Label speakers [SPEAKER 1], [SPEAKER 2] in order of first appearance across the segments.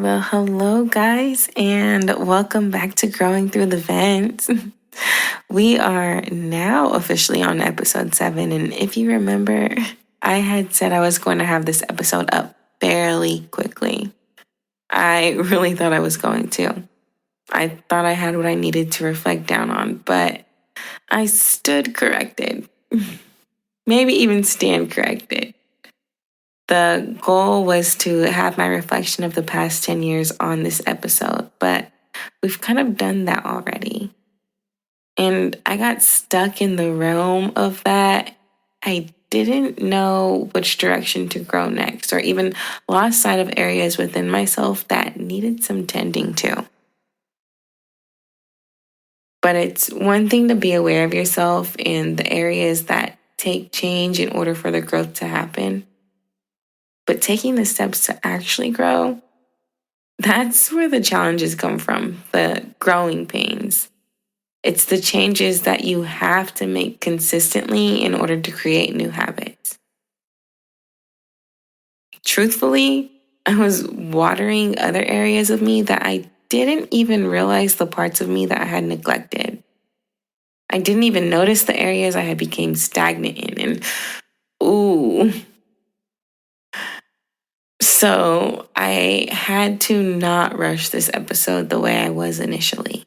[SPEAKER 1] Well, hello, guys, and welcome back to Growing Through the Vents. We are now officially on episode 7, and if you remember, I had said I was going to have this episode up fairly quickly. I really thought I was going to. I thought I had what I needed to reflect down on, but I stood corrected. Maybe even stand corrected. The goal was to have my reflection of the past 10 years on this episode, but we've kind of done that already. And I got stuck in the realm of that. I didn't know which direction to grow next, or even lost sight of areas within myself that needed some tending to. But it's one thing to be aware of yourself in the areas that take change in order for the growth to happen. But taking the steps to actually grow, that's where the challenges come from, the growing pains. It's the changes that you have to make consistently in order to create new habits. Truthfully, I was watering other areas of me that I didn't even realize the parts of me that I had neglected. I didn't even notice the areas I had become stagnant in. And ooh. So I had to not rush this episode the way I was initially.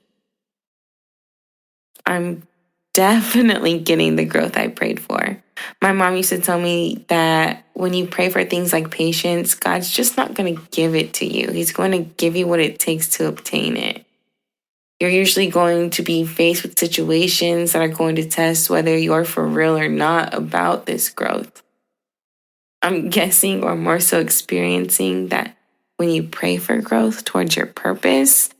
[SPEAKER 1] I'm definitely getting the growth I prayed for. My mom used to tell me that when you pray for things like patience, God's just not going to give it to you. He's going to give you what it takes to obtain it. You're usually going to be faced with situations that are going to test whether you're for real or not about this growth. I'm guessing, or more so experiencing, that when you pray for growth towards your purpose,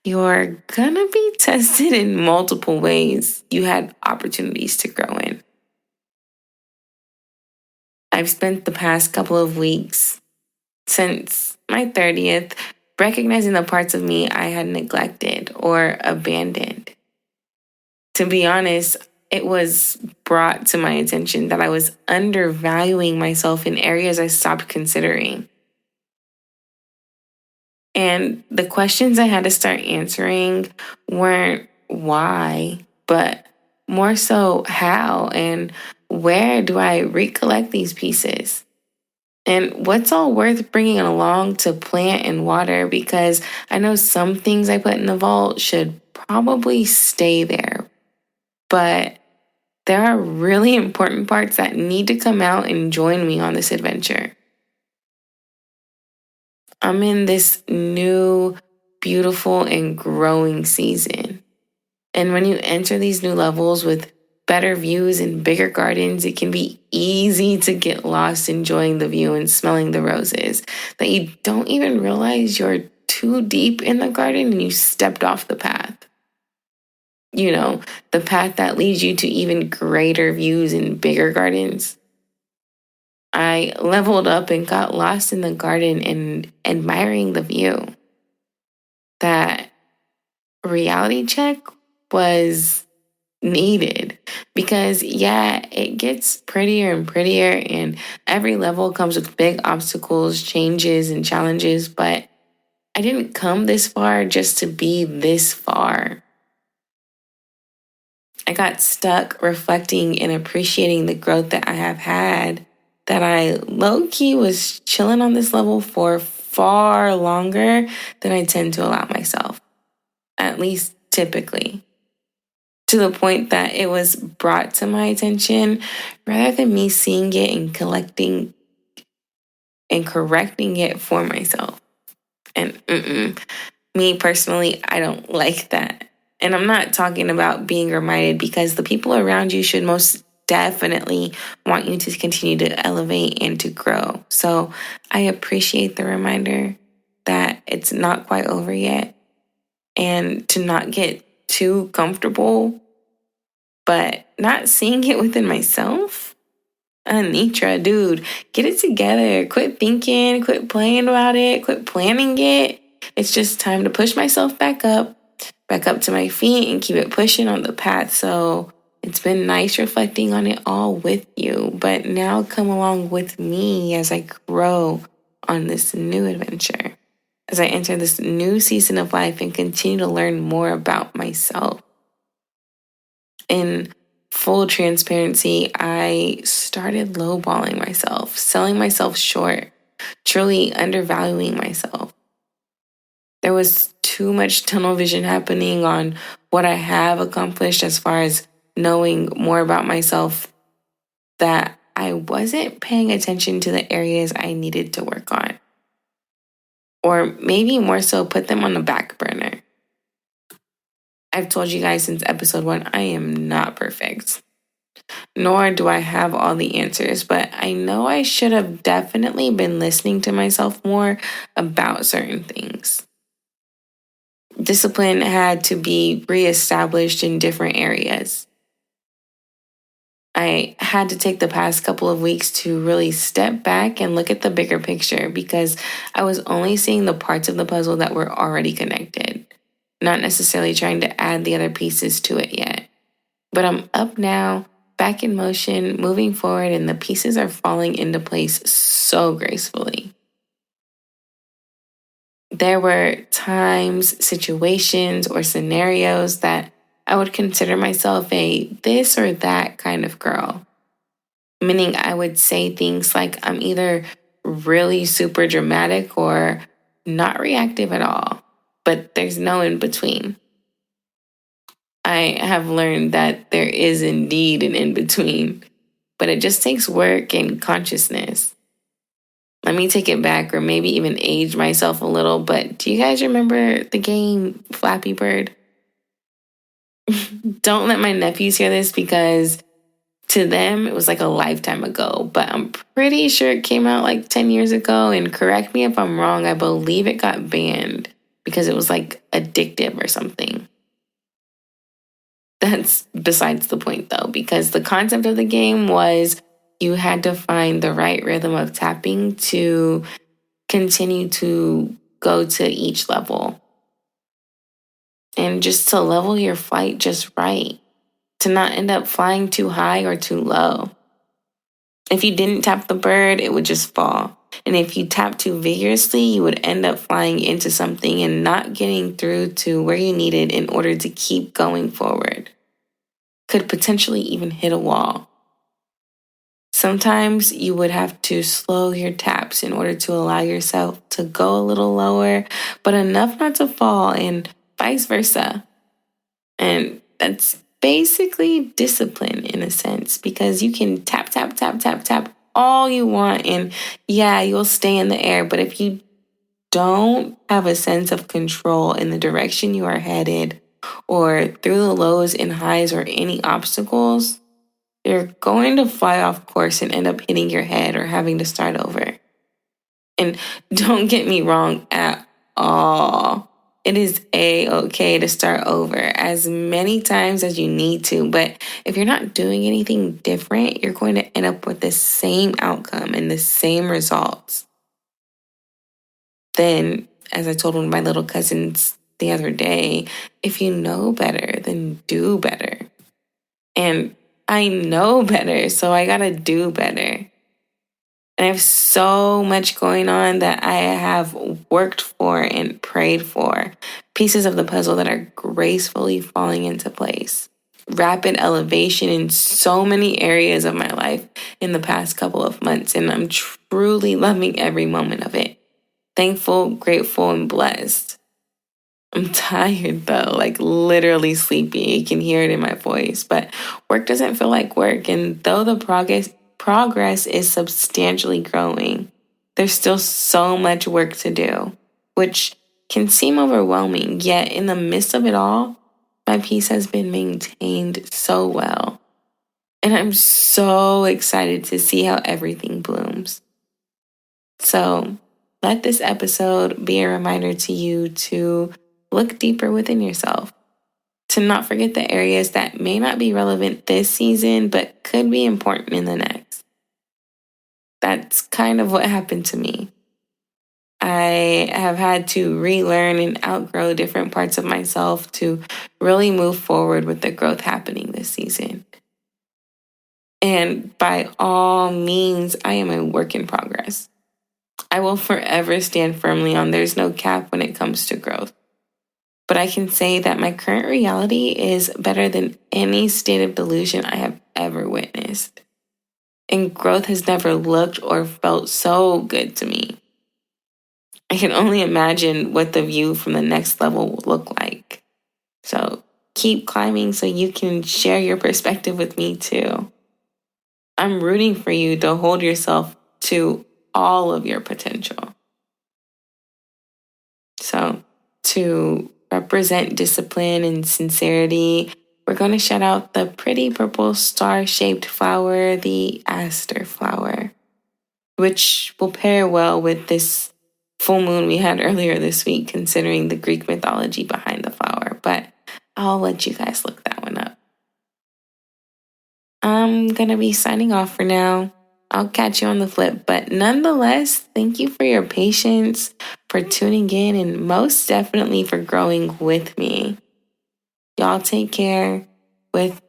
[SPEAKER 1] you're gonna be tested in multiple ways you had opportunities to grow in. I've spent the past couple of weeks since my 30th recognizing the parts of me I had neglected or abandoned. To be honest, it was brought to my attention that I was undervaluing myself in areas I stopped considering. And the questions I had to start answering weren't why, but more so how and where do I recollect these pieces? And what's all worth bringing along to plant and water, because I know some things I put in the vault should probably stay there. But there are really important parts that need to come out and join me on this adventure. I'm in this new, beautiful, and growing season. And when you enter these new levels with better views and bigger gardens, it can be easy to get lost enjoying the view and smelling the roses, that you don't even realize you're too deep in the garden and you stepped off the path. You know, the path that leads you to even greater views and bigger gardens. I leveled up and got lost in the garden and admiring the view. That reality check was needed because, yeah, it gets prettier and prettier, and every level comes with big obstacles, changes, and challenges, but I didn't come this far just to be this far. I got stuck reflecting and appreciating the growth that I have had, that I low-key was chilling on this level for far longer than I tend to allow myself, at least typically, to the point that it was brought to my attention rather than me seeing it and collecting and correcting it for myself. And me personally, I don't like that. And I'm not talking about being reminded, because the people around you should most definitely want you to continue to elevate and to grow. So I appreciate the reminder that it's not quite over yet, and to not get too comfortable, but not seeing it within myself. Anitra, dude, get it together. Quit thinking, quit playing about it, quit planning it. It's just time to push myself back up to my feet and keep it pushing on the path. So it's been nice reflecting on it all with you, but now come along with me as I grow on this new adventure. as I enter this new season of life and continue to learn more about myself. In full transparency, I started lowballing myself, selling myself short, truly undervaluing myself. There was too much tunnel vision happening on what I have accomplished as far as knowing more about myself, that I wasn't paying attention to the areas I needed to work on. Or maybe more so, put them on the back burner. I've told you guys since episode 1, I am not perfect. Nor do I have all the answers, but I know I should have definitely been listening to myself more about certain things. Discipline had to be reestablished in different areas. I had to take the past couple of weeks to really step back and look at the bigger picture, because I was only seeing the parts of the puzzle that were already connected, not necessarily trying to add the other pieces to it yet. But I'm up now, back in motion, moving forward, and the pieces are falling into place so gracefully. There were times, situations, or scenarios that I would consider myself a this or that kind of girl. Meaning I would say things like I'm either really super dramatic or not reactive at all, but there's no in between. I have learned that there is indeed an in between, but it just takes work and consciousness. Let me take it back, or maybe even age myself a little, but do you guys remember the game Flappy Bird? Don't let my nephews hear this, because to them it was like a lifetime ago, but I'm pretty sure it came out like 10 years ago, and correct me if I'm wrong, I believe it got banned because it was like addictive or something. That's besides the point though, because the concept of the game was you had to find the right rhythm of tapping to continue to go to each level. And just to level your flight just right, to not end up flying too high or too low. If you didn't tap the bird, it would just fall. And if you tap too vigorously, you would end up flying into something and not getting through to where you needed in order to keep going forward. Could potentially even hit a wall. Sometimes you would have to slow your taps in order to allow yourself to go a little lower, but enough not to fall, and vice versa. And that's basically discipline in a sense, because you can tap, tap, tap, tap, tap all you want. And yeah, you'll stay in the air. But if you don't have a sense of control in the direction you are headed, or through the lows and highs or any obstacles, you're going to fly off course and end up hitting your head or having to start over. And don't get me wrong at all. It is okay to start over as many times as you need to. But if you're not doing anything different, you're going to end up with the same outcome and the same results. Then, as I told one of my little cousins the other day, if you know better, then do better. And I know better, so I gotta do better. And I have so much going on that I have worked for and prayed for. Pieces of the puzzle that are gracefully falling into place. Rapid elevation in so many areas of my life in the past couple of months. And I'm truly loving every moment of it. Thankful, grateful, and blessed. I'm tired though, like literally sleepy. You can hear it in my voice, but work doesn't feel like work. And though the progress is substantially growing, there's still so much work to do, which can seem overwhelming. Yet in the midst of it all, my peace has been maintained so well. And I'm so excited to see how everything blooms. So let this episode be a reminder to you to look deeper within yourself, to not forget the areas that may not be relevant this season, but could be important in the next. That's kind of what happened to me. I have had to relearn and outgrow different parts of myself to really move forward with the growth happening this season. And by all means, I am a work in progress. I will forever stand firmly on there's no cap when it comes to growth. But I can say that my current reality is better than any state of delusion I have ever witnessed. And growth has never looked or felt so good to me. I can only imagine what the view from the next level will look like. So keep climbing so you can share your perspective with me too. I'm rooting for you to hold yourself to all of your potential. So, to represent discipline and sincerity, we're going to shout out the pretty purple star-shaped flower, the aster flower, which will pair well with this full moon we had earlier this week, considering the Greek mythology behind the flower. But I'll let you guys look that one up. I'm going to be signing off for now. I'll catch you on the flip. But nonetheless, thank you for your patience, for tuning in, and most definitely for growing with me. Y'all take care. With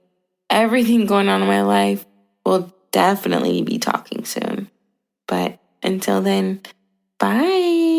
[SPEAKER 1] everything going on in my life, we'll definitely be talking soon. But until then, bye.